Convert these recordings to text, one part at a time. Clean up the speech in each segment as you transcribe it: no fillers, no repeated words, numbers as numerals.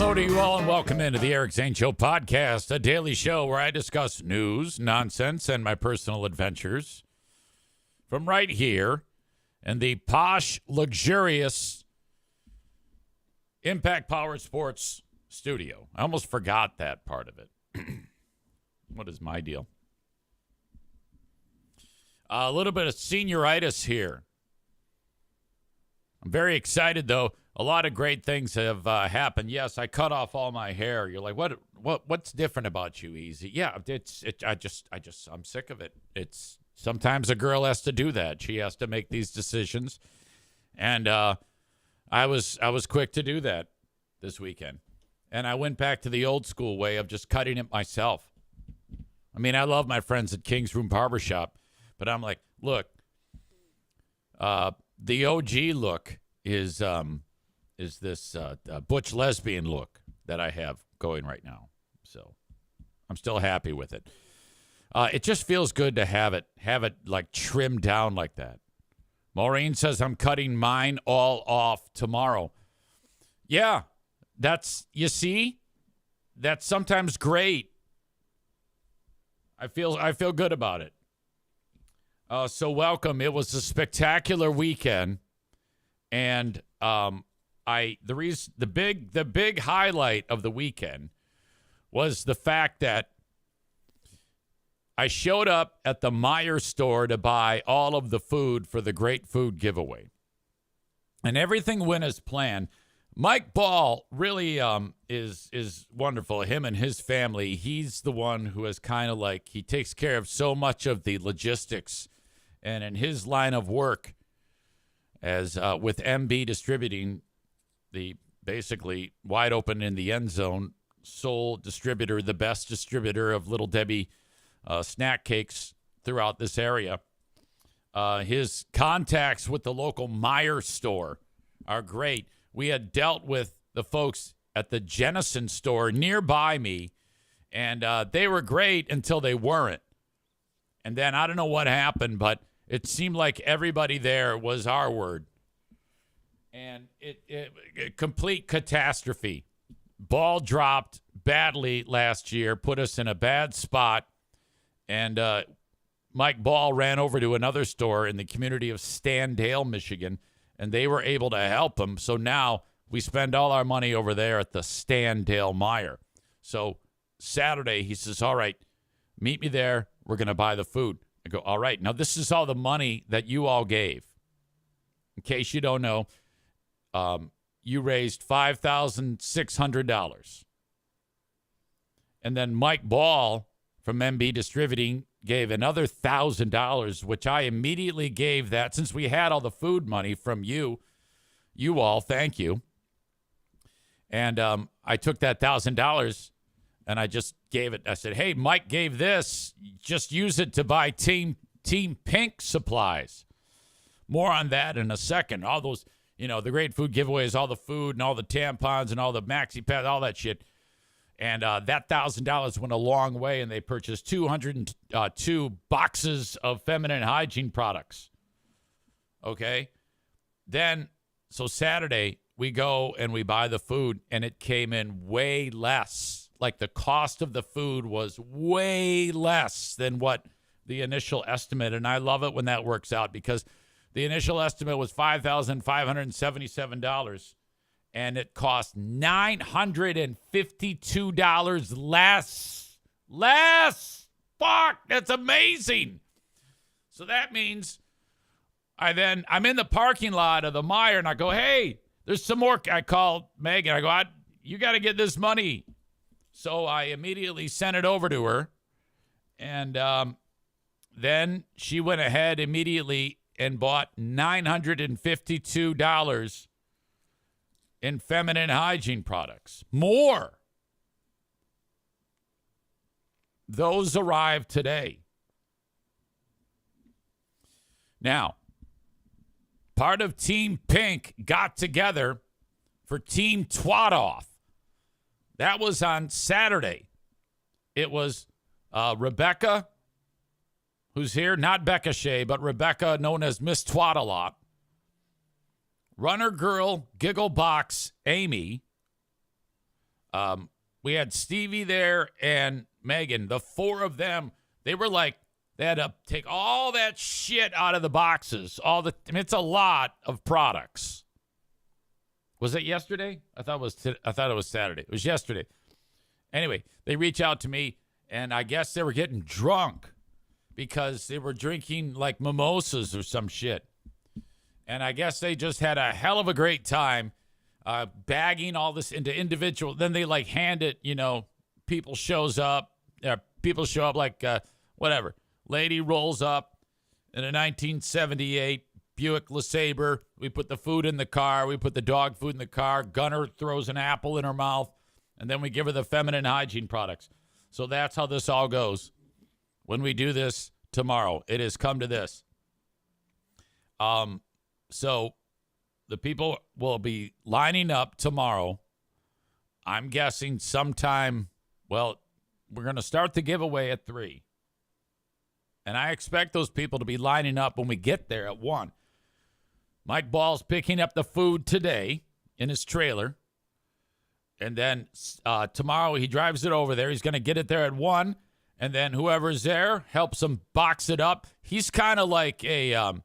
Hello to you all and welcome into the Eric Zane Show podcast, a daily show where I discuss news, nonsense, and my personal adventures from right here in the posh, luxurious Impact Power Sports studio. I almost forgot that part of it. What is my deal? A little bit of senioritis here. I'm very excited, though. A lot of great things have happened. Yes, I cut off all my hair. You're like, what's different about you, Easy? Yeah, I'm sick of it. It's sometimes a girl has to do that. She has to make these decisions, and I was quick to do that this weekend, and I went back to the old school way of just cutting it myself. I mean, I love my friends at King's Room Barbershop, but I'm like, look, the OG look is this butch lesbian look that I have going right now. So I'm still happy with it. It just feels good to have it like trimmed down like that. Maureen says I'm cutting mine all off tomorrow. Yeah, that's sometimes great. I feel good about it. So welcome. It was a spectacular weekend, and the big highlight of the weekend was the fact that I showed up at the Meijer store to buy all of the food for the Great Food Giveaway, and everything went as planned. Mike Ball really is wonderful. Him and his family. He's the one who is kind of like, he takes care of so much of the logistics, and in his line of work, as with MB Distributing, the basically wide open in the end zone sole distributor, the best distributor of Little Debbie snack cakes throughout this area. His contacts with the local Meijer store are great. We had dealt with the folks at the Jennison store nearby me, and they were great until they weren't. And then I don't know what happened, but it seemed like everybody there was our word. And it complete catastrophe. Ball dropped badly last year, put us in a bad spot. And Mike Ball ran over to another store in the community of Standale, Michigan, and they were able to help him. So now we spend all our money over there at the Standale Meijer. So Saturday, he says, all right, meet me there. We're going to buy the food. I go, all right. Now, this is all the money that you all gave. In case you don't know, you raised $5,600. And then Mike Ball from MB Distributing gave another $1,000, which I immediately gave that since we had all the food money from you all. Thank you. And I took that $1,000 and I just gave it. I said, hey, Mike gave this. Just use it to buy Team Pink supplies. More on that in a second. All those, the Great Food Giveaways, all the food and all the tampons and all the maxi pads, all that shit. And that $1,000 went a long way, and they purchased 202 boxes of feminine hygiene products. Okay? Then, so Saturday, we go and we buy the food, and it came in way less. Like the cost of the food was way less than what the initial estimate. And I love it when that works out because the initial estimate was $5,577. And it cost $952 less. Less! Fuck, that's amazing. So that means I'm in the parking lot of the Meijer, and I go, hey, there's some more. I call Megan. I go, you got to get this money. So I immediately sent it over to her. And then she went ahead immediately and bought $952 in feminine hygiene products. More. Those arrived today. Now, part of Team Pink got together for Team Twat Off. That was on Saturday. It was Rebecca, who's here, not Becca Shea, but Rebecca, known as Miss Twat-A-Lot. Runner Girl, Giggle Box, Amy. We had Stevie there and Megan. The four of them, they had to take all that shit out of the boxes. It's a lot of products. Was it yesterday? I thought it was Saturday. It was yesterday. Anyway, they reach out to me, and I guess they were getting drunk because they were drinking like mimosas or some shit. And I guess they just had a hell of a great time bagging all this into individual. Then they hand it, people show up like whatever. Lady rolls up in a 1978 Buick LeSabre. We put the food in the car. We put the dog food in the car. Gunner throws an apple in her mouth. And then we give her the feminine hygiene products. So that's how this all goes. When we do this tomorrow, it has come to this. So the people will be lining up tomorrow. I'm guessing sometime, we're going to start the giveaway at 3. And I expect those people to be lining up when we get there at 1. Mike Ball's picking up the food today in his trailer. And then tomorrow he drives it over there. He's going to get it there at 1. And then whoever's there helps him box it up. He's kind of like an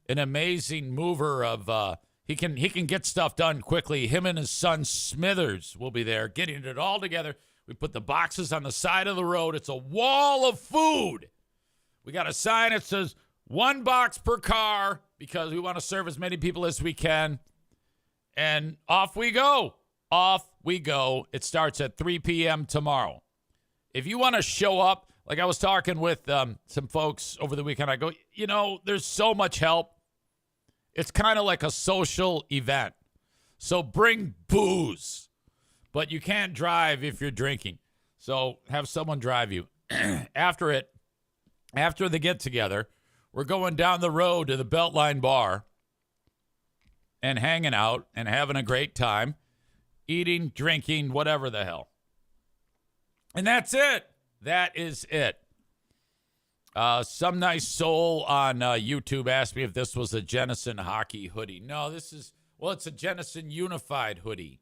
amazing mover of he can get stuff done quickly. Him and his son Smithers will be there getting it all together. We put the boxes on the side of the road. It's a wall of food. We got a sign that says 1 box per car because we want to serve as many people as we can. And off we go. Off we go. It starts at 3 p.m. tomorrow. If you want to show up, like I was talking with some folks over the weekend, I go, there's so much help. It's kind of like a social event. So bring booze, but you can't drive if you're drinking. So have someone drive you. After the get-together, we're going down the road to the Beltline Bar and hanging out and having a great time. Eating, drinking, whatever the hell. And that's it. That is it. Some nice soul on YouTube asked me if this was a Jennison hockey hoodie. No, it's a Jennison Unified hoodie.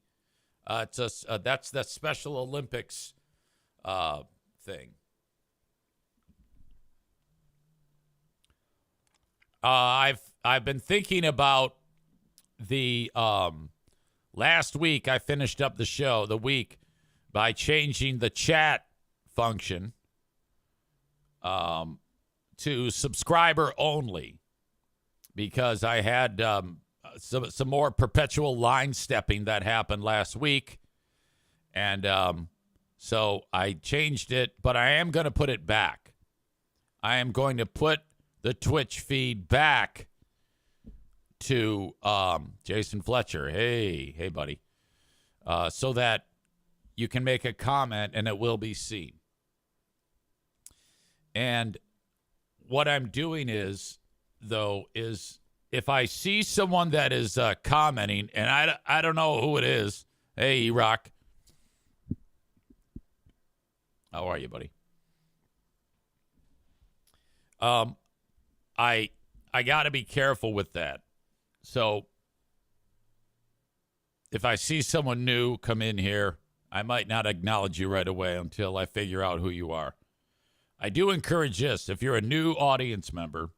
That's the Special Olympics thing. I've been thinking about the last week. I finished up the week by changing the chat function to subscriber only because I had some more perpetual line stepping that happened last week. And so I changed it, but I am going to put it back. I am going to put the Twitch feed back to Jason Fletcher. Hey, buddy. So that you can make a comment and it will be seen. And what I'm doing is if I see someone that is commenting, and I don't know who it is. Hey, E-Rock. How are you, buddy? I got to be careful with that. So if I see someone new come in here, I might not acknowledge you right away until I figure out who you are. I do encourage this. If you're a new audience member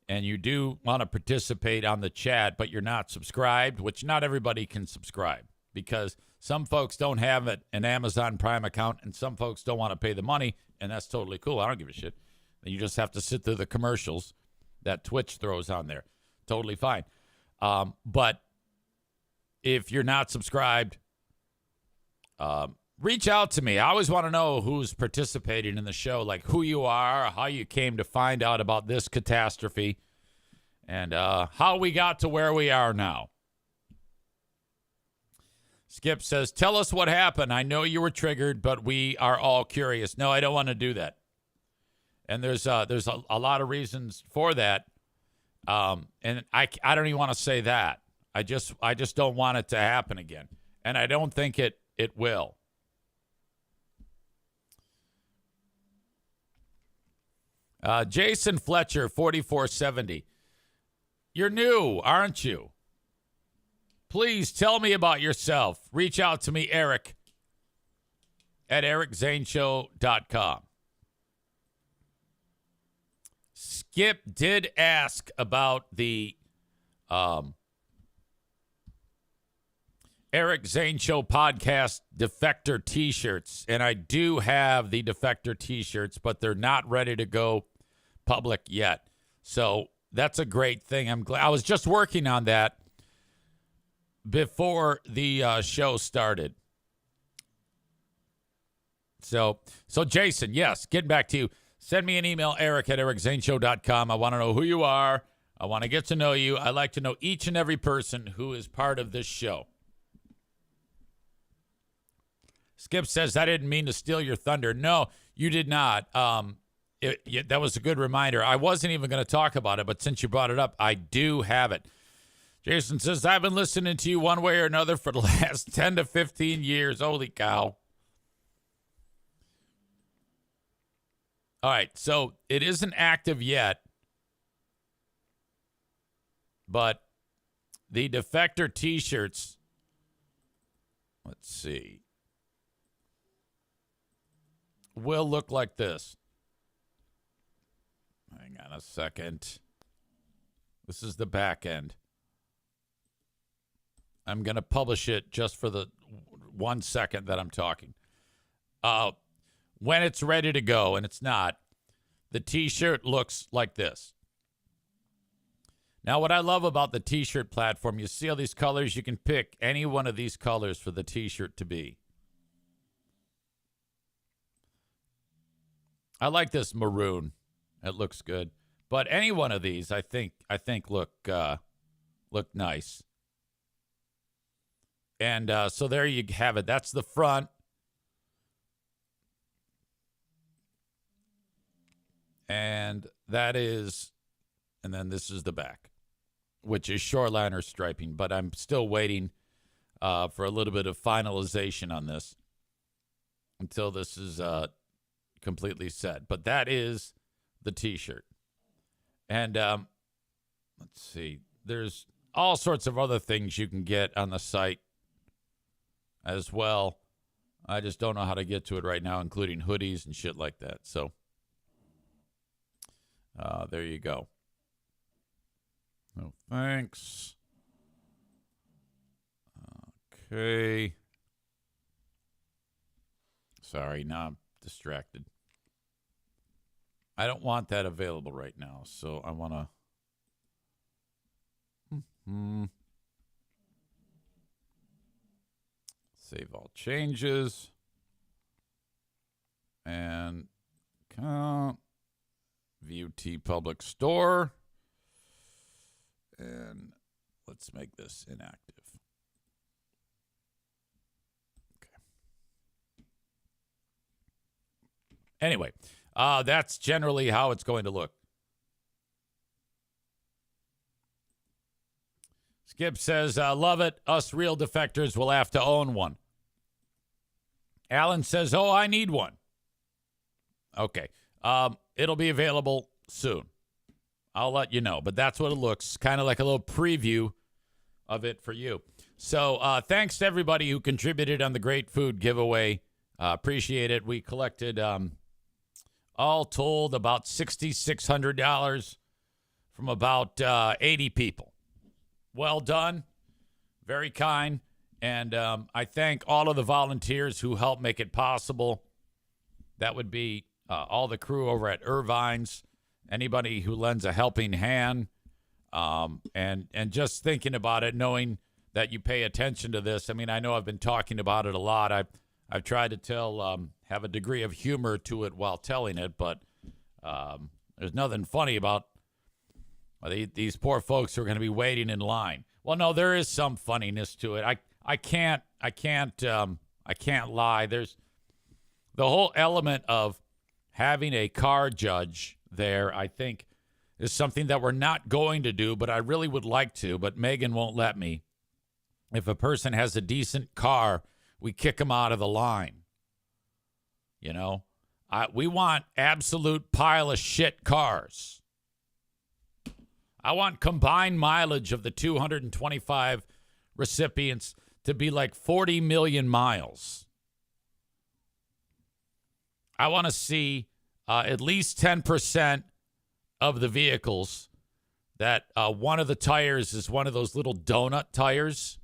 and you do want to participate on the chat, but you're not subscribed, which not everybody can subscribe because some folks don't have an Amazon Prime account and some folks don't want to pay the money, and that's totally cool. I don't give a shit. You just have to sit through the commercials that Twitch throws on there. Totally fine. But if you're not subscribed, reach out to me. I always want to know who's participating in the show, like who you are, how you came to find out about this catastrophe, and how we got to where we are now. Skip says, tell us what happened. I know you were triggered, but we are all curious. No, I don't want to do that. And there's a lot of reasons for that. And I don't even want to say that. I just don't want it to happen again. And I don't think it will. Jason Fletcher, 4470. You're new, aren't you? Please tell me about yourself. Reach out to me, Eric, at ericzaneshow.com. Skip did ask about the Eric Zane Show podcast Defector t-shirts, and I do have the Defector t-shirts, but they're not ready to go public yet. So that's a great thing. I'm glad. I was just working on that before the show started. So Jason, yes, getting back to you. Send me an email, Eric at ericzaneshow.com. I want to know who you are. I want to get to know you. I like to know each and every person who is part of this show. Skip says, I didn't mean to steal your thunder. No, you did not. That was a good reminder. I wasn't even going to talk about it, but since you brought it up, I do have it. Jason says, I've been listening to you one way or another for the last 10 to 15 years. Holy cow. All right, so it isn't active yet, but the Defector t-shirts, let's see, will look like this. Hang on a second. This is the back end. I'm going to publish it just for the 1 second that I'm talking. When it's ready to go, and it's not, the t-shirt looks like this. Now, what I love about the t-shirt platform, you see all these colors? You can pick any one of these colors for the t-shirt to be. I like this maroon. It looks good. But any one of these, I think look nice. And so there you have it. That's the front. And then this is the back, which is shoreliner striping. But I'm still waiting for a little bit of finalization on this until this is completely set. But that is the t-shirt. And let's see. There's all sorts of other things you can get on the site as well. I just don't know how to get to it right now, including hoodies and shit like that. So there you go. Oh, thanks. Okay. Sorry, now I'm distracted. I don't want that available right now, so I want to save all changes and view T Public Store, and let's make this inactive. Okay. Anyway, that's generally how it's going to look. Skip says, love it. Us real defectors will have to own one. Alan says, oh, I need one. Okay. It'll be available soon. I'll let you know. But that's what it looks. Kind of like a little preview of it for you. So thanks to everybody who contributed on the Great Food Giveaway. Appreciate it. We collected, all told, about $6,600 from about 80 people. Well done. Very kind. And I thank all of the volunteers who helped make it possible. That would be all the crew over at Irvine's, anybody who lends a helping hand, and just thinking about it, knowing that you pay attention to this. I mean, I know I've been talking about it a lot. I've tried to tell, have a degree of humor to it while telling it, but there's nothing funny about these poor folks who are going to be waiting in line. Well, no, there is some funniness to it. I can't lie. There's the whole element of having a car judge there, I think, is something that we're not going to do, but I really would like to, but Megan won't let me. If a person has a decent car, we kick them out of the line. You know, we want absolute pile of shit cars. I want combined mileage of the 225 recipients to be like 40 million miles. I want to see at least 10% of the vehicles that one of the tires is one of those little donut tires.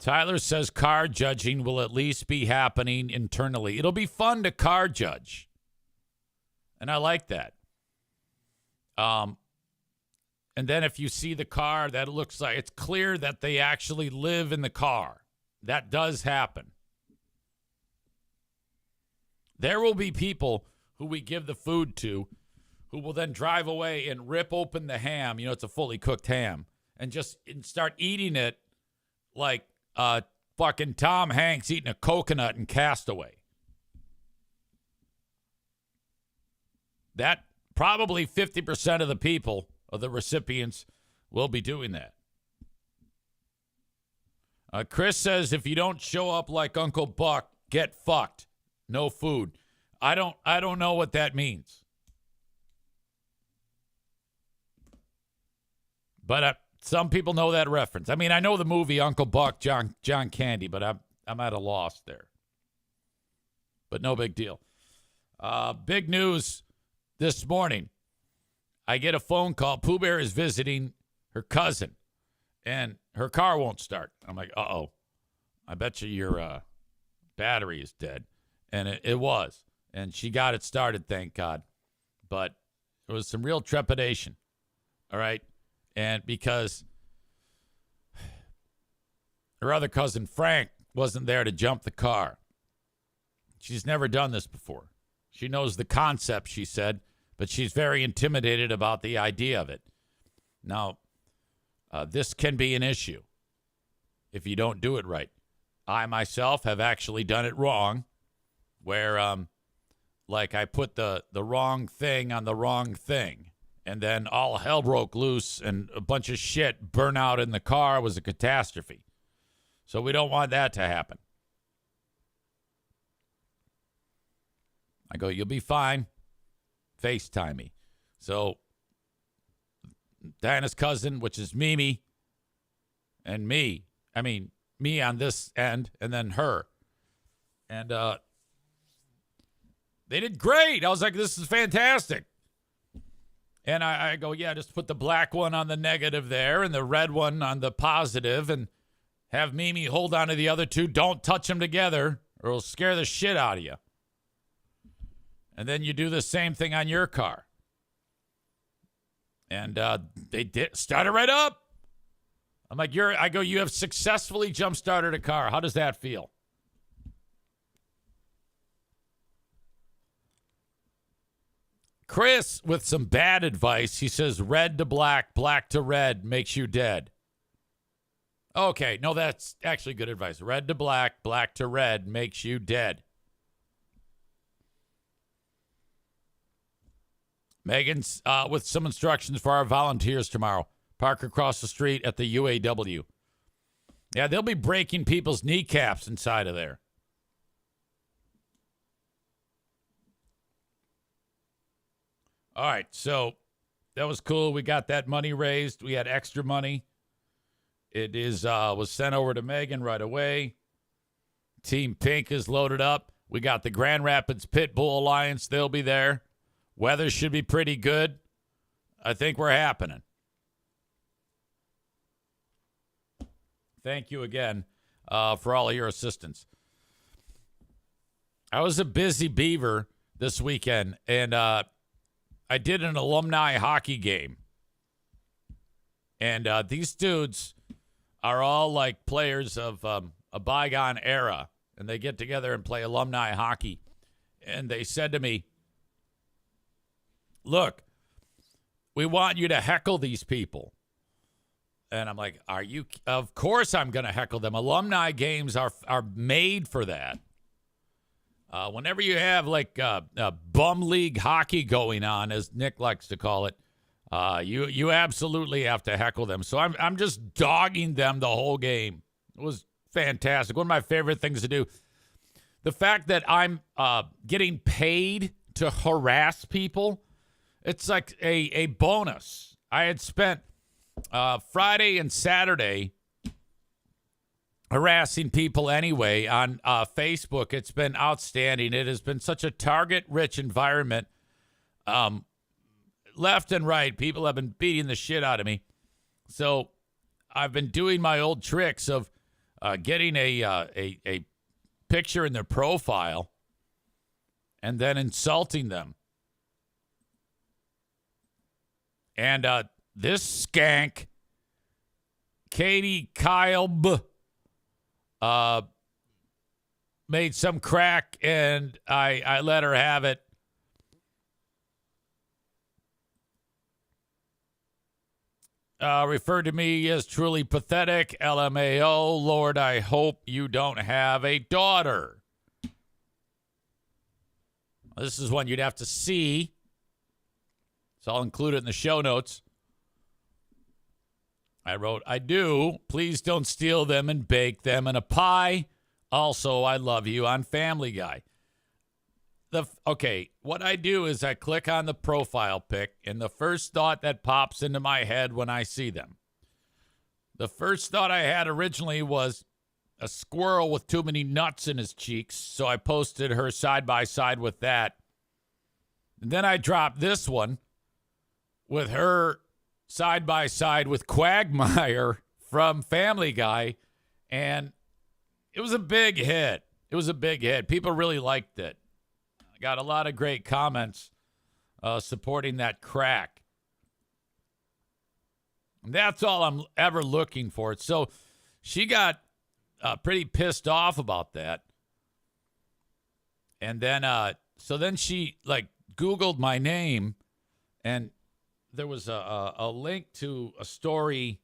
Tyler says car judging will at least be happening internally. It'll be fun to car judge. And I like that. And then if you see the car that it looks like it's clear that they actually live in the car. That does happen. There will be people who we give the food to who will then drive away and rip open the ham. It's a fully cooked ham. And start eating it like fucking Tom Hanks eating a coconut in Castaway. That probably 50% of the people, of the recipients, will be doing that. Chris says, if you don't show up like Uncle Buck, get fucked. No food. I don't know what that means. But some people know that reference. I mean, I know the movie Uncle Buck, John Candy, but I'm at a loss there. But no big deal. Big news this morning. I get a phone call. Pooh Bear is visiting her cousin, and her car won't start. I'm like, uh-oh. I bet you your battery is dead. And it was. And she got it started, thank God. But there was some real trepidation. All right? And because her other cousin, Frank, wasn't there to jump the car. She's never done this before. She knows the concept, she said, but she's very intimidated about the idea of it. Now, this can be an issue if you don't do it right. I, myself, have actually done it wrong, where, I put the wrong thing on the wrong thing. And then all hell broke loose and a bunch of shit burnt out in the car. It was a catastrophe. So we don't want that to happen. I go, you'll be fine. FaceTime me. So Diana's cousin, which is Mimi, and me. I mean, me on this end, and then her. And they did great. I was like, this is fantastic. And I go, yeah, just put the black one on the negative there and the red one on the positive and have Mimi hold on to the other two. Don't touch them together or it'll scare the shit out of you. And then you do the same thing on your car. And they did start it right up. I'm like, you have successfully jump-started a car. How does that feel? Chris, with some bad advice, he says red to black, black to red makes you dead. Okay, no, that's actually good advice. Red to black, black to red makes you dead. Megan's with some instructions for our volunteers tomorrow. Park across the street at the UAW. Yeah, they'll be breaking people's kneecaps inside of there. All right, so that was cool. We got that money raised. We had extra money. It was sent over to Megan right away. Team Pink is loaded up. We got the Grand Rapids Pitbull Alliance. They'll be there. Weather should be pretty good. I think we're happening. Thank you again for all of your assistance. I was a busy beaver this weekend, and I did an alumni hockey game. And these dudes are all like players of a bygone era. And they get together and play alumni hockey. And they said to me, look, we want you to heckle these people. And I'm like, are you? Of course I'm going to heckle them. Alumni games are made for that. Whenever you have like bum league hockey going on, as Nick likes to call it, you absolutely have to heckle them. So I'm just dogging them the whole game. It was fantastic. One of my favorite things to do. The fact that I'm getting paid to harass people, it's like a bonus. I had spent Friday and Saturday, harassing people anyway on Facebook. It's been outstanding. It has been such a target-rich environment. Left and right, people have been beating the shit out of me. So I've been doing my old tricks of getting a picture in their profile and then insulting them. And this skank, Katie Kyle, made some crack, and I let her have it. Referred to me as truly pathetic. LMAO. Lord, I hope you don't have a daughter. This is one you'd have to see. So I'll include it in the show notes. I wrote, I do. Please don't steal them and bake them in a pie. Also, I love you on Family Guy. Okay, what I do is I click on the profile pic, and the first thought that pops into my head when I see them. The first thought I had originally was a squirrel with too many nuts in his cheeks, so I posted her side by side with that. And then I dropped this one with her side by side with Quagmire from Family Guy, and it was a big hit. It was a big hit. People really liked it. I got a lot of great comments supporting that crack. And that's all I'm ever looking for. So she got pretty pissed off about that. And then, so then she like Googled my name, and there was a link to a story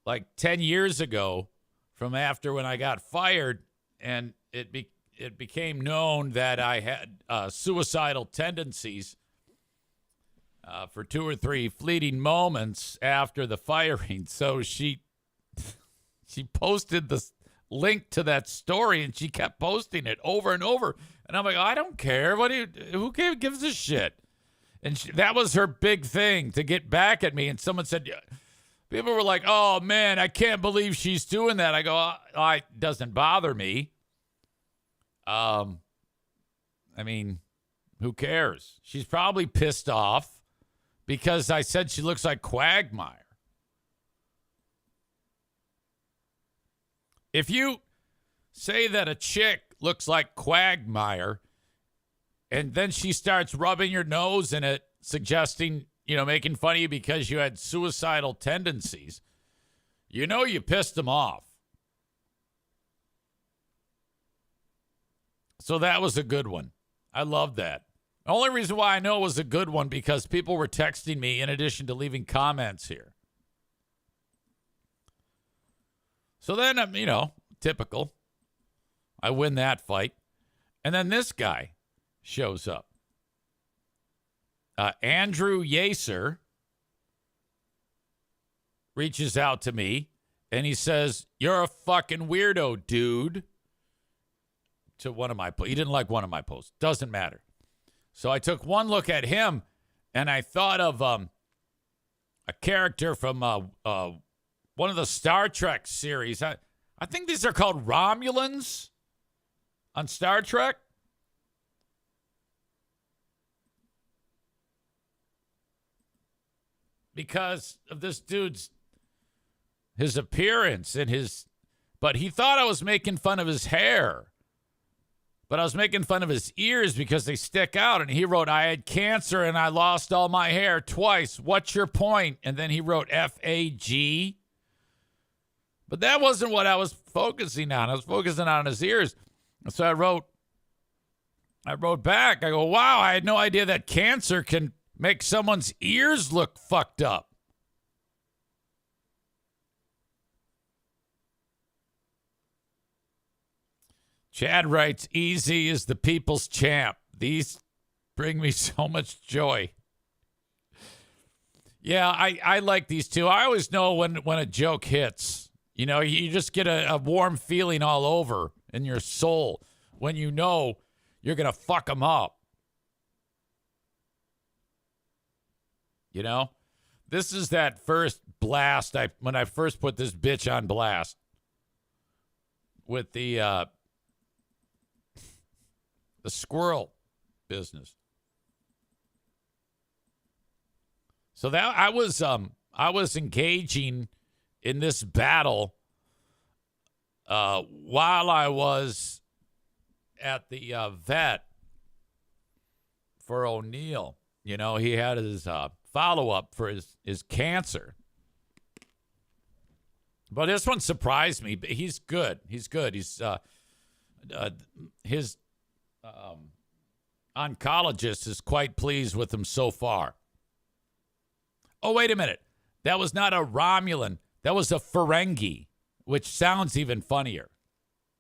like 10 years ago from after when I got fired, and it became known that I had suicidal tendencies for 2 or 3 fleeting moments after the firing. So she posted the link to that story, and she kept posting it over and over. And I'm like, I don't care. Who gives a shit? And that was her big thing, to get back at me. And someone said, people were like, oh, man, I can't believe she's doing that. I go, it doesn't bother me. I mean, who cares? She's probably pissed off because I said she looks like Quagmire. If you say that a chick looks like Quagmire and then she starts rubbing your nose in it, suggesting, making fun of you because you had suicidal tendencies, you pissed them off. So that was a good one. I love that. The only reason why I know it was a good one because people were texting me in addition to leaving comments here. So then, typical. I win that fight. And then this guy shows up. Andrew Yacer reaches out to me, and he says, you're a fucking weirdo, dude. To one of my posts. He didn't like one of my posts. Doesn't matter. So I took one look at him, and I thought of a character from one of the Star Trek series. I think these are called Romulans on Star Trek. Because of this dude's his appearance and but he thought I was making fun of his hair. But I was making fun of his ears because they stick out. And he wrote, I had cancer and I lost all my hair twice. What's your point? And then he wrote FAG. But that wasn't what I was focusing on. I was focusing on his ears. And so I wrote back. I go, wow, I had no idea that cancer can make someone's ears look fucked up. Chad writes, easy is the people's champ. These bring me so much joy. Yeah, I like these two. I always know when a joke hits. You just get a warm feeling all over in your soul when you know you're going to fuck them up. This is that first blast when I first put this bitch on blast with the squirrel business. So that I was engaging in this battle while I was at the vet for O'Neill. You know, he had his follow-up for his cancer. But this one surprised me. He's good. He's good. He's his oncologist is quite pleased with him so far. Oh, wait a minute. That was not a Romulan. That was a Ferengi, which sounds even funnier.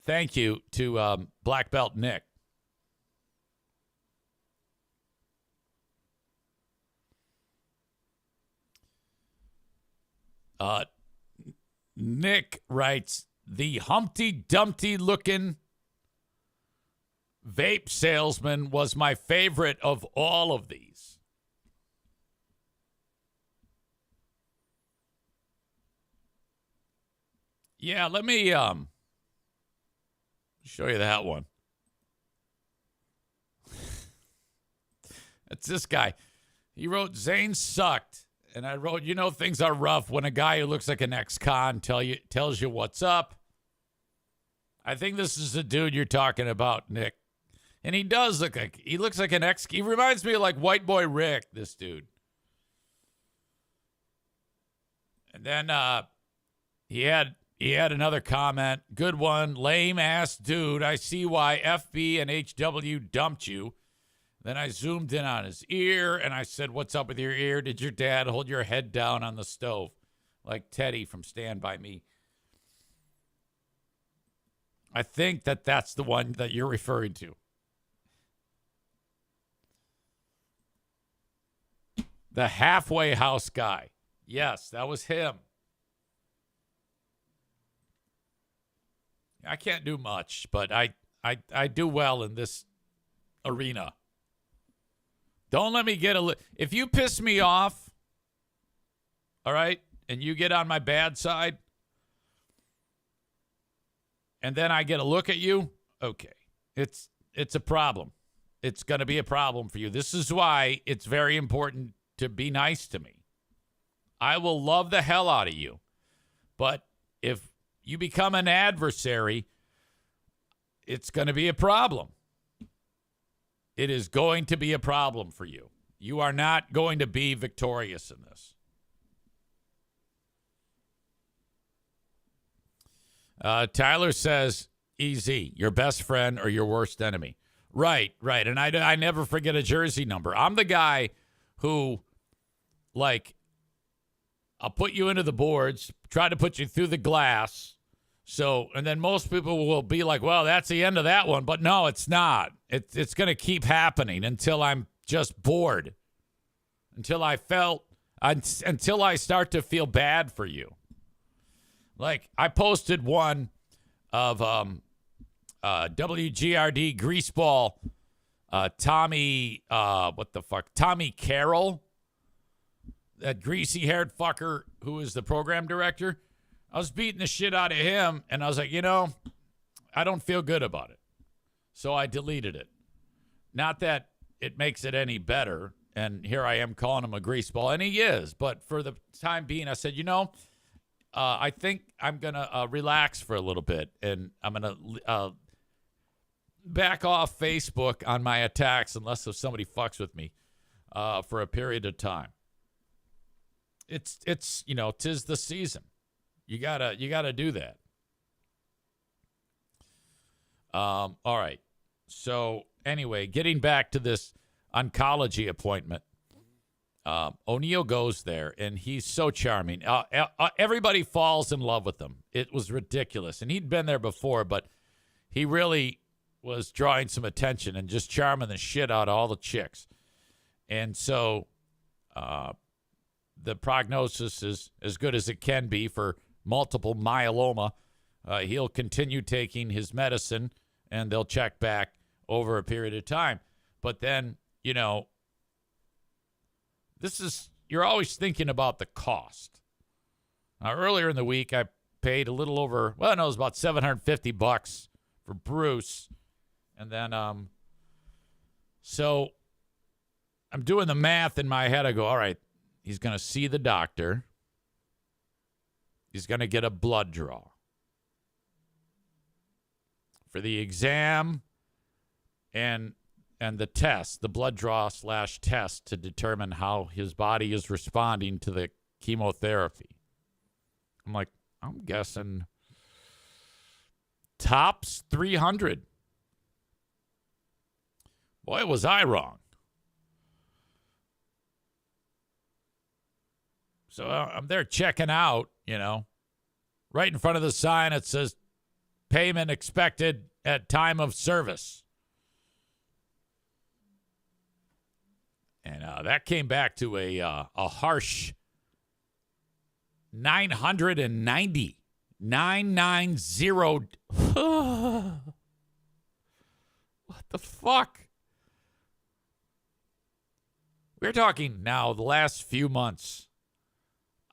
Thank you to Black Belt Nick. Nick writes, the Humpty Dumpty looking vape salesman was my favorite of all of these. Yeah, let me show you that one. It's this guy. He wrote, Zane sucked. And I wrote, you know, things are rough when a guy who looks like an ex-con tells you what's up. I think this is the dude you're talking about, Nick. And he does look like, he looks like an ex. He reminds me of like White Boy Rick, this dude. And then he had another comment. Good one. Lame ass dude. I see why FB and HW dumped you. Then I zoomed in on his ear, and I said, what's up with your ear? Did your dad hold your head down on the stove like Teddy from Stand By Me? I think that's the one that you're referring to. The halfway house guy. Yes, that was him. I can't do much, but I do well in this arena. Don't let me get if you piss me off, all right, and you get on my bad side, and then I get a look at you, okay, it's a problem. It's going to be a problem for you. This is why it's very important to be nice to me. I will love the hell out of you, but if you become an adversary, it's going to be a problem. It is going to be a problem for you. You are not going to be victorious in this. Tyler says, easy, your best friend or your worst enemy. Right. And I never forget a jersey number. I'm the guy who, like, I'll put you into the boards, try to put you through the glass. So, and then most people will be like, well, that's the end of that one. But no, it's not. It's going to keep happening until I'm just bored. Until I start to feel bad for you. Like, I posted one of WGRD Greaseball, Tommy Carroll, that greasy-haired fucker who is the program director. I was beating the shit out of him, and I was like, I don't feel good about it. So I deleted it. Not that it makes it any better, and here I am calling him a greaseball, and he is. But for the time being, I said, I think I'm going to relax for a little bit, and I'm going to back off Facebook on my attacks unless if somebody fucks with me for a period of time. It's 'tis the season. You gotta do that. All right. So anyway, getting back to this oncology appointment, O'Neill goes there, and he's so charming. Everybody falls in love with him. It was ridiculous, and he'd been there before, but he really was drawing some attention and just charming the shit out of all the chicks. And so, the prognosis is as good as it can be for multiple myeloma. He'll continue taking his medicine, and they'll check back over a period of time. But then, this is you're always thinking about the cost. Now, earlier in the week, I paid a little over, well, no, it was about $750 for Bruce. And then, so I'm doing the math in my head. I go, all right, he's going to see the doctor. He's going to get a blood draw. For the exam and the test, the blood draw / test to determine how his body is responding to the chemotherapy. I'm like, I'm guessing tops 300. Boy, was I wrong. So I'm there checking out, right in front of the sign it says payment expected at time of service. And that came back to a harsh 990. 990. What the fuck? We're talking now the last few months.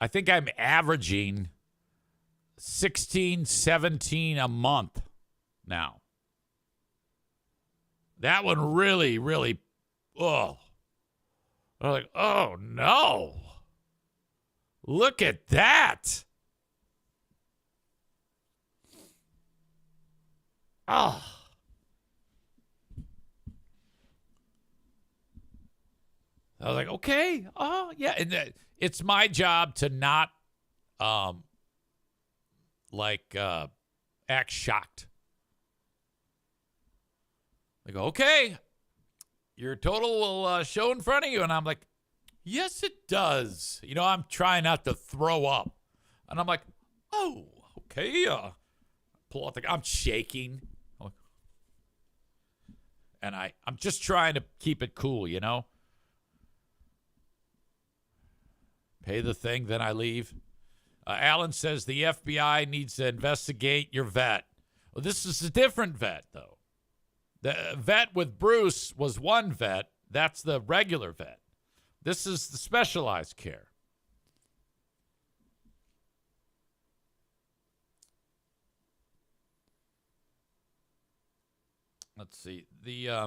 I think I'm averaging 16, 17 a month now. That one really, really, I'm like, oh no. Look at that. Oh. I was like, okay. Oh, yeah. And it's my job to not, act shocked. They go, okay, your total will show in front of you. And I'm like, yes, it does. I'm trying not to throw up. And I'm like, oh, okay. Pull out I'm shaking. And I'm just trying to keep it cool, Pay the thing, then I leave. Alan says the FBI needs to investigate your vet. Well, this is a different vet, though. The vet with Bruce was one vet. That's the regular vet. This is the specialized care. Let's see. Okay.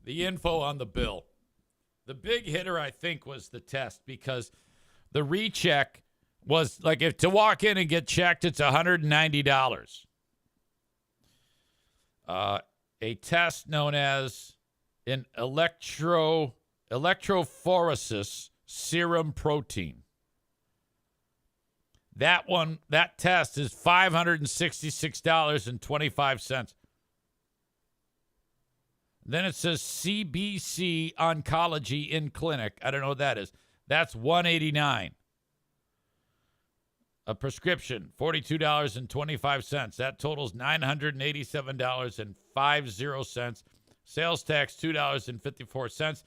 The info on the bill. The big hitter, I think, was the test, because the recheck was like, if to walk in and get checked, it's $190. A test known as an electrophoresis serum protein. That test is $566.25. Then it says CBC Oncology in Clinic. I don't know what that is. That's $189. A prescription, $42.25. That totals $987.50. Sales tax, $2.54.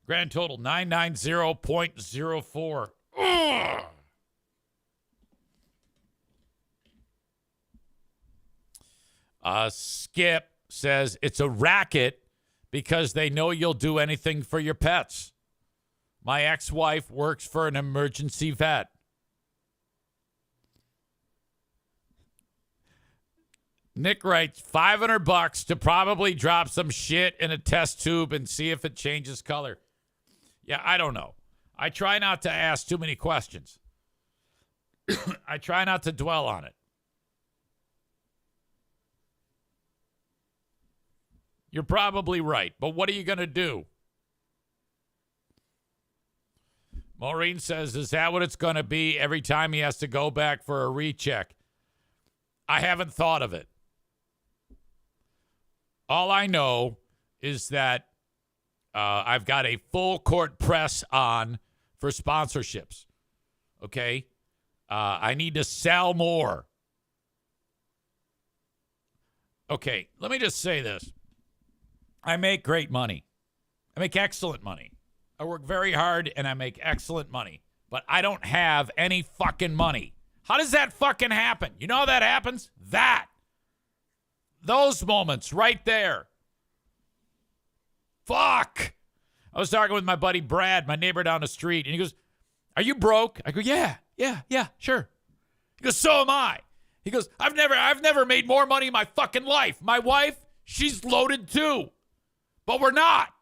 Grand total, $990.04. Ugh. Skip says it's a racket because they know you'll do anything for your pets. My ex-wife works for an emergency vet. Nick writes $500 to probably drop some shit in a test tube and see if it changes color. Yeah, I don't know. I try not to ask too many questions. I try not to dwell on it. You're probably right, but what are you going to do? Maureen says, is that what it's going to be every time he has to go back for a recheck? I haven't thought of it. All I know is that I've got a full court press on for sponsorships. Okay? I need to sell more. Okay, let me just say this. I make great money. I make excellent money. I work very hard and I make excellent money. But I don't have any fucking money. How does that fucking happen? You know how that happens? Those moments right there. Fuck. I was talking with my buddy Brad, my neighbor down the street, and he goes, "Are you broke?" I go, yeah, sure. He goes, "So am I." He goes, I've never made more money in my fucking life. My wife, she's loaded too. But we're not.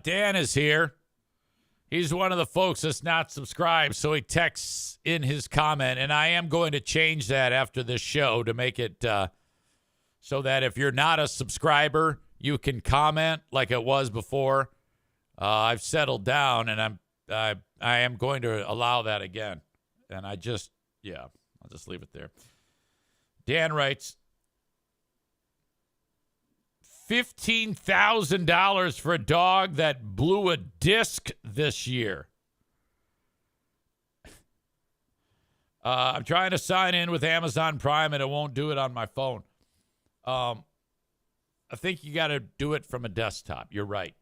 Dan is here. He's one of the folks that's not subscribed, so he texts in his comment, and I am going to change that after this show to make it so that if you're not a subscriber, you can comment like it was before. I've settled down, and I am going to allow that again. And I'll just leave it there. Dan writes, $15,000 for a dog that blew a disc this year. I'm trying to sign in with Amazon Prime, and it won't do it on my phone. I think you got to do it from a desktop. You're right.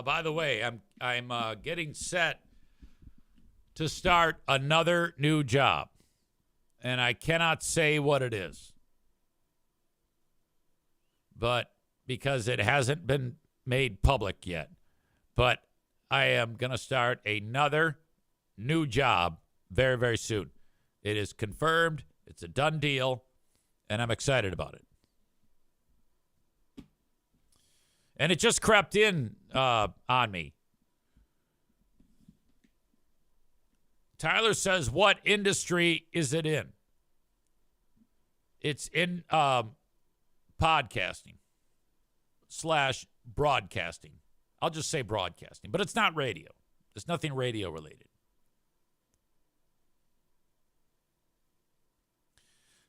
By the way, I'm getting set to start another new job, and I cannot say what it is, but because it hasn't been made public yet. But I am going to start another new job very, very soon. It is confirmed. It's a done deal, and I'm excited about it. And it just crept in on me. Tyler says, what industry is it in? It's in podcasting / broadcasting. I'll just say broadcasting, but it's not radio. There's nothing radio related.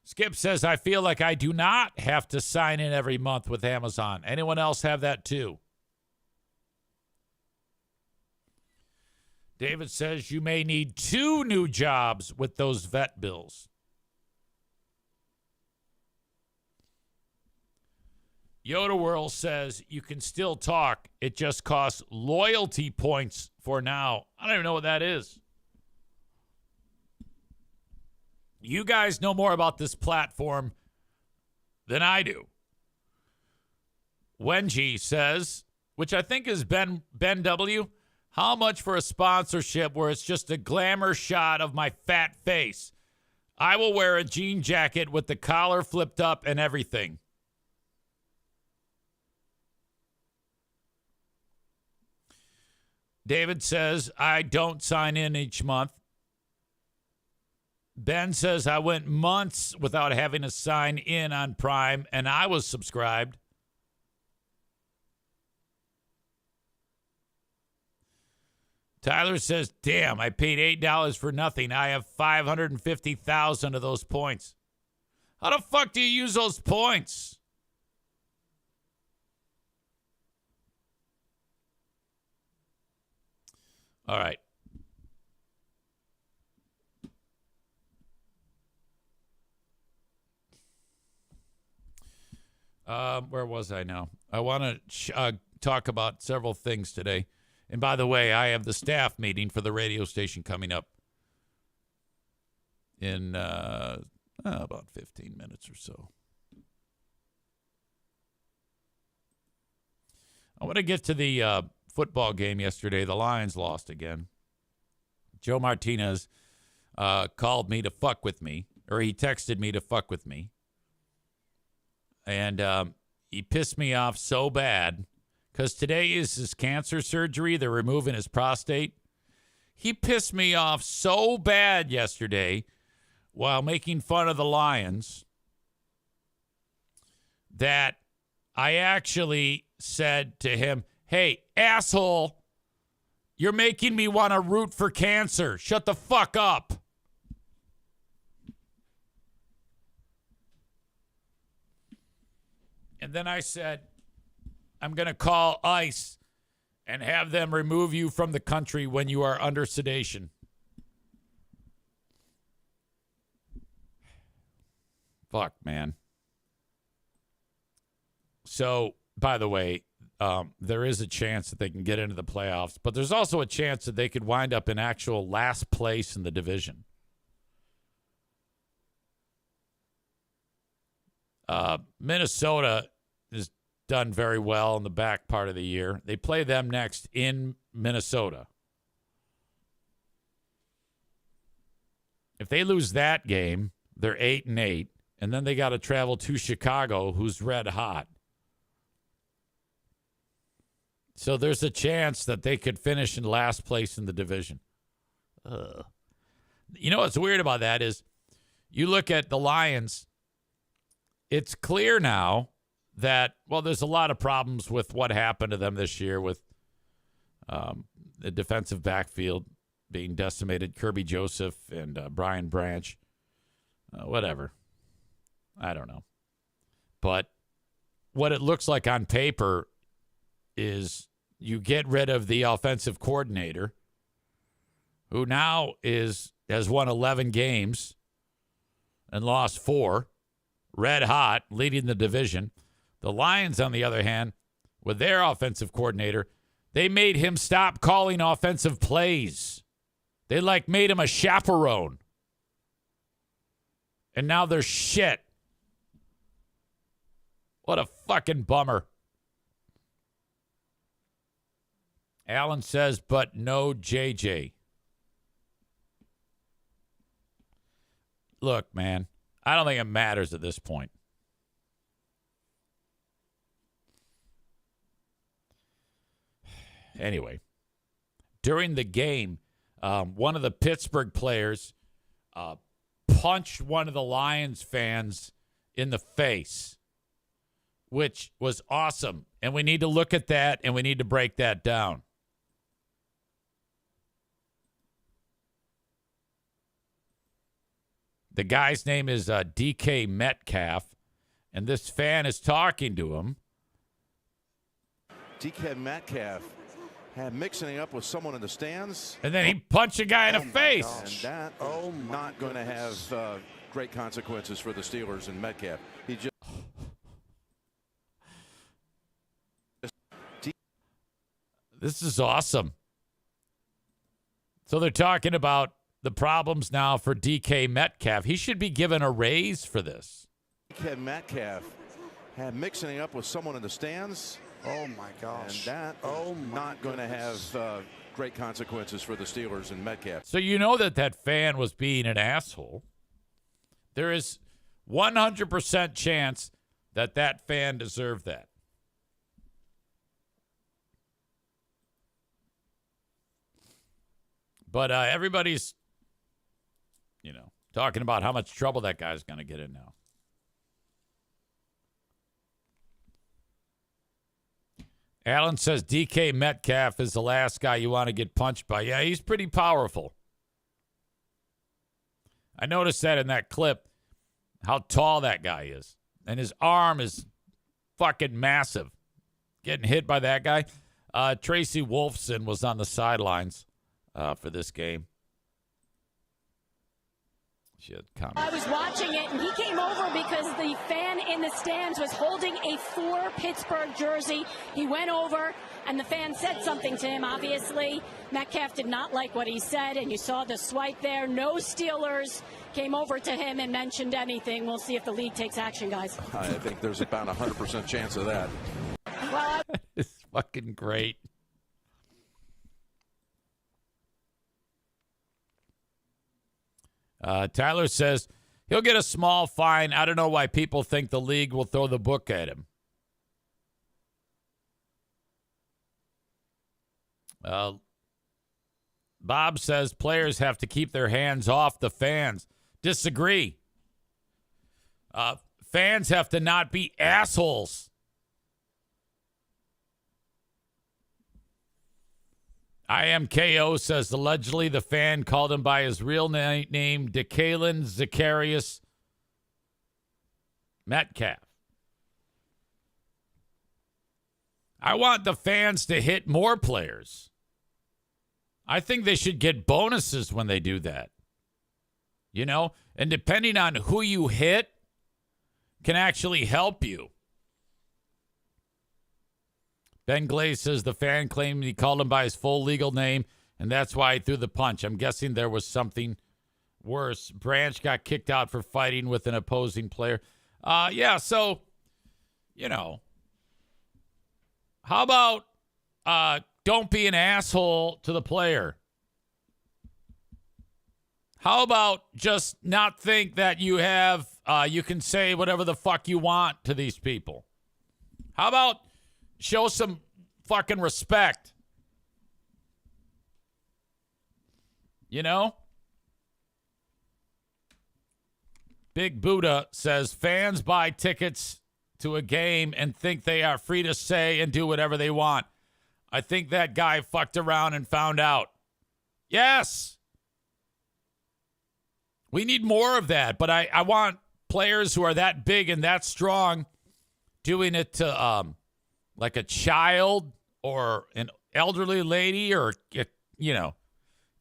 Skip says, I feel like I do not have to sign in every month with Amazon. Anyone else have that too? David says, you may need 2 new jobs with those vet bills. Yoda World says, you can still talk. It just costs loyalty points for now. I don't even know what that is. You guys know more about this platform than I do. Wenji says, which I think is Ben W., how much for a sponsorship where it's just a glamour shot of my fat face? I will wear a jean jacket with the collar flipped up and everything. David says, I don't sign in each month. Ben says, I went months without having to sign in on Prime, and I was subscribed. Tyler says, damn, I paid $8 for nothing. I have 550,000 of those points. How the fuck do you use those points? All right. Where was I now? I want to talk about several things today. And by the way, I have the staff meeting for the radio station coming up in about 15 minutes or so. I want to get to the football game yesterday. The Lions lost again. Joe Martinez called me to fuck with me, or he texted me to fuck with me. And he pissed me off so bad because today is his cancer surgery. They're removing his prostate. He pissed me off so bad yesterday while making fun of the Lions that I actually said to him, hey, asshole, you're making me want to root for cancer. Shut the fuck up. And then I said, I'm going to call ICE and have them remove you from the country when you are under sedation. Fuck, man. So, by the way, there is a chance that they can get into the playoffs, but there's also a chance that they could wind up in actual last place in the division. Minnesota has done very well in the back part of the year. They play them next in Minnesota. If they lose that game, they're 8-8, and then they got to travel to Chicago, who's red hot. So there's a chance that they could finish in last place in the division. You know what's weird about that is you look at the Lions, it's clear now that, well, there's a lot of problems with what happened to them this year with the defensive backfield being decimated, Kirby Joseph and Brian Branch. Whatever. I don't know. But what it looks like on paper is you get rid of the offensive coordinator, who now has won 11 games and lost 4, red hot, leading the division. The Lions, on the other hand, with their offensive coordinator, they made him stop calling offensive plays. They made him a chaperone. And now they're shit. What a fucking bummer. Allen says, but no JJ. Look, man, I don't think it matters at this point. Anyway, during the game, one of the Pittsburgh players punched one of the Lions fans in the face, which was awesome. And we need to look at that, and we need to break that down. The guy's name is DK Metcalf, and this fan is talking to him. DK Metcalf had mixing up with someone in the stands. And then he punched a guy in the face. And that not going to have great consequences for the Steelers and Metcalf. He just This is awesome. So they're talking about the problems now for DK Metcalf. He should be given a raise for this. DK Metcalf had mixing up with someone in the stands. Oh, my gosh. And that not going to have great consequences for the Steelers and Metcalf. So you know that fan was being an asshole. There is 100% chance that fan deserved that. But everybody's, talking about how much trouble that guy's going to get in now. Allen says DK Metcalf is the last guy you want to get punched by. Yeah, he's pretty powerful. I noticed that in that clip, how tall that guy is. And his arm is fucking massive. Getting hit by that guy. Tracy Wolfson was on the sidelines for this game. She had comments. I was watching it, and he came over because the fan in the stands was holding a 4 Pittsburgh jersey. He went over, and the fan said something to him, obviously. Metcalf did not like what he said, and you saw the swipe there. No Steelers came over to him and mentioned anything. We'll see if the league takes action, guys. I think there's about a 100% chance of that. Well, It's fucking great. Tyler says he'll get a small fine. I don't know why people think the league will throw the book at him. Bob says players have to keep their hands off the fans. Disagree. Fans have to not be assholes. IMKO says allegedly the fan called him by his real name, Decalen Zacharias Metcalf. I want the fans to hit more players. I think they should get bonuses when they do that. And depending on who you hit can actually help you. Ben Glaze says the fan claimed he called him by his full legal name, and that's why he threw the punch. I'm guessing there was something worse. Branch got kicked out for fighting with an opposing player. Yeah, so, how about don't be an asshole to the player? How about just not think that you have, you can say whatever the fuck you want to these people? How about show some fucking respect? Big Buddha says fans buy tickets to a game and think they are free to say and do whatever they want. I think that guy fucked around and found out. Yes. We need more of that, but I want players who are that big and that strong doing it to like a child or an elderly lady or, kid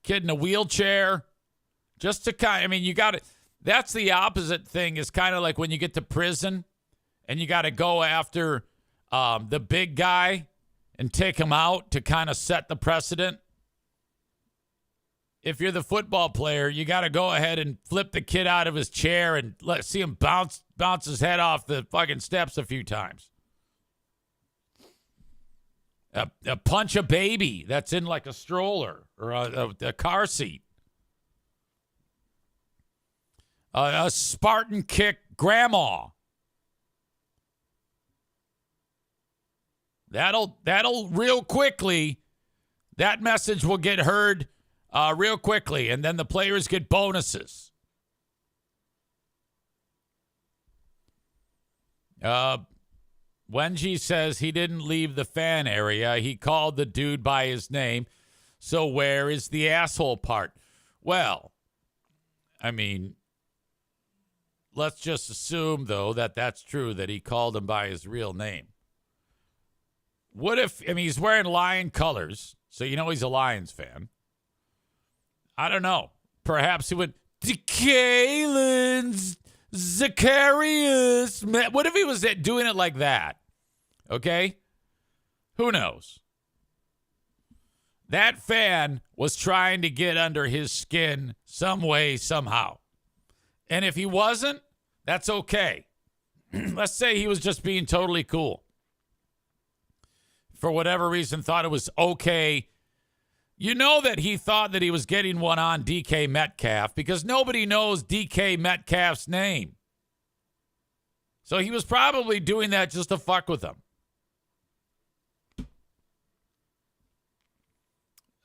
in a wheelchair. Just to you got to, that's the opposite thing is kind of like when you get to prison and you got to go after the big guy and take him out to kind of set the precedent. If you're the football player, you got to go ahead and flip the kid out of his chair and see him bounce his head off the fucking steps a few times. Punch a baby that's in like a stroller or a car seat. A Spartan kick grandma. That'll real quickly, that message will get heard real quickly, and then the players get bonuses. Wenji says he didn't leave the fan area. He called the dude by his name. So where is the asshole part? Well, let's just assume, though, that that's true, that he called him by his real name. What if, he's wearing Lion colors, so he's a Lions fan. I don't know. Perhaps he went, Kalen Zacharias. What if he was doing it like that? Okay? Who knows? That fan was trying to get under his skin some way, somehow. And if he wasn't, that's okay. Let's say he was just being totally cool. For whatever reason, thought it was okay. You know that he thought that he was getting one on DK Metcalf because nobody knows DK Metcalf's name. So he was probably doing that just to fuck with him.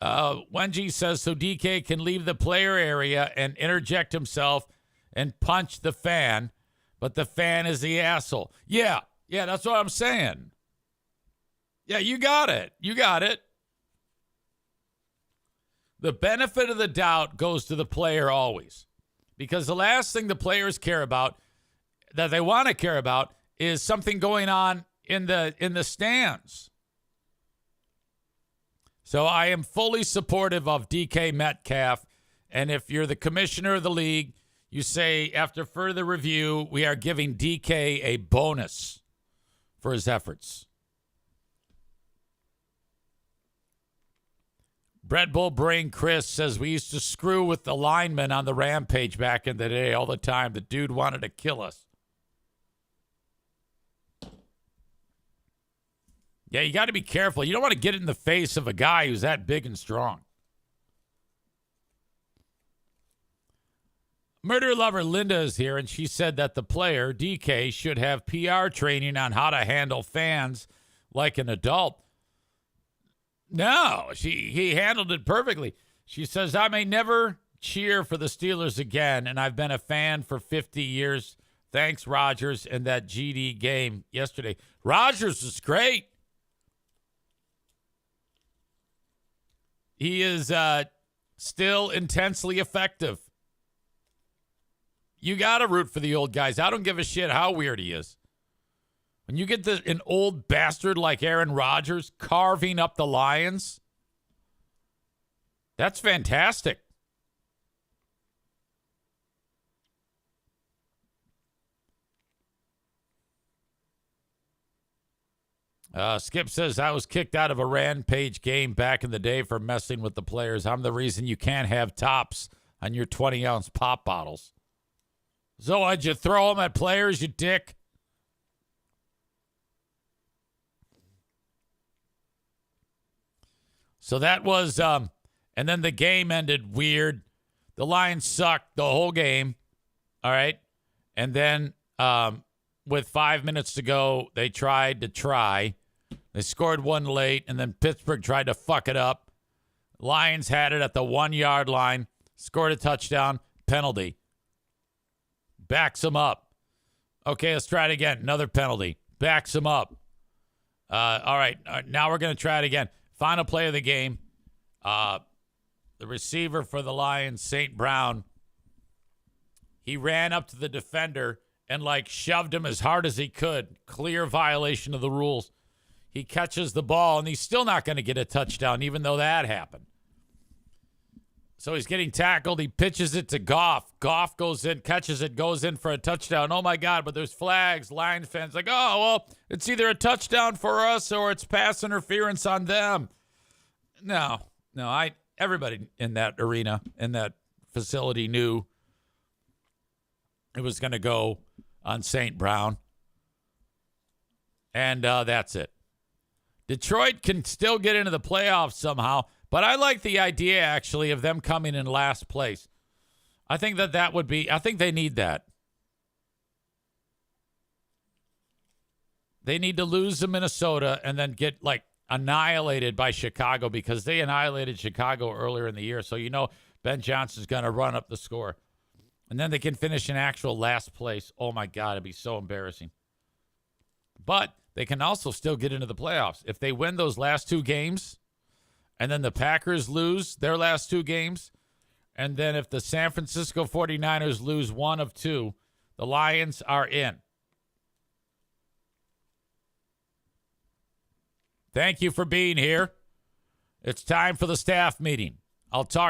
Wenji says, so DK can leave the player area and interject himself and punch the fan, but the fan is the asshole. Yeah, that's what I'm saying. Yeah, you got it. The benefit of the doubt goes to the player always. Because the last thing the players care about, that they want to care about, is something going on in the stands. So I am fully supportive of DK Metcalf. And if you're the commissioner of the league, you say, after further review, we are giving DK a bonus for his efforts. Red Bull Brain Chris says, we used to screw with the linemen on the Rampage back in the day all the time. The dude wanted to kill us. Yeah, you got to be careful. You don't want to get in the face of a guy who's that big and strong. Murder Lover Linda is here, and she said that the player, DK, should have PR training on how to handle fans like an adult. No, he handled it perfectly. She says, I may never cheer for the Steelers again, and I've been a fan for 50 years. Thanks, Rodgers, and that GD game yesterday. Rodgers is great. He is still intensely effective. You got to root for the old guys. I don't give a shit how weird he is. When you get an old bastard like Aaron Rodgers carving up the Lions, that's fantastic. Skip says, I was kicked out of a Rampage game back in the day for messing with the players. I'm the reason you can't have tops on your 20-ounce pop bottles. So why'd you throw them at players, you dick? So that was, and then the game ended weird. The Lions sucked the whole game, all right? And then with 5 minutes to go, they tried to try. They scored one late, and then Pittsburgh tried to fuck it up. Lions had it at the 1-yard line, scored a touchdown, penalty. Backs them up. Okay, let's try it again. Another penalty. Backs them up. All right, now we're going to try it again. Final play of the game. The receiver for the Lions, St. Brown, he ran up to the defender and, shoved him as hard as he could. Clear violation of the rules. He catches the ball, and he's still not going to get a touchdown, even though that happened. So he's getting tackled. He pitches it to Goff. Goff goes in, catches it, goes in for a touchdown. Oh, my God, but there's flags. Lions fans oh, well, it's either a touchdown for us or it's pass interference on them. No, everybody in that arena, in that facility knew it was going to go on St. Brown. And that's it. Detroit can still get into the playoffs somehow, but I like the idea, actually, of them coming in last place. I think that would be, I think they need that. They need to lose to Minnesota and then get, annihilated by Chicago, because they annihilated Chicago earlier in the year. So, Ben Johnson's going to run up the score. And then they can finish in actual last place. Oh, my God, it'd be so embarrassing. But they can also still get into the playoffs. If they win those last two games, and then the Packers lose their last two games, and then if the San Francisco 49ers lose one of two, the Lions are in. Thank you for being here. It's time for the staff meeting. I'll talk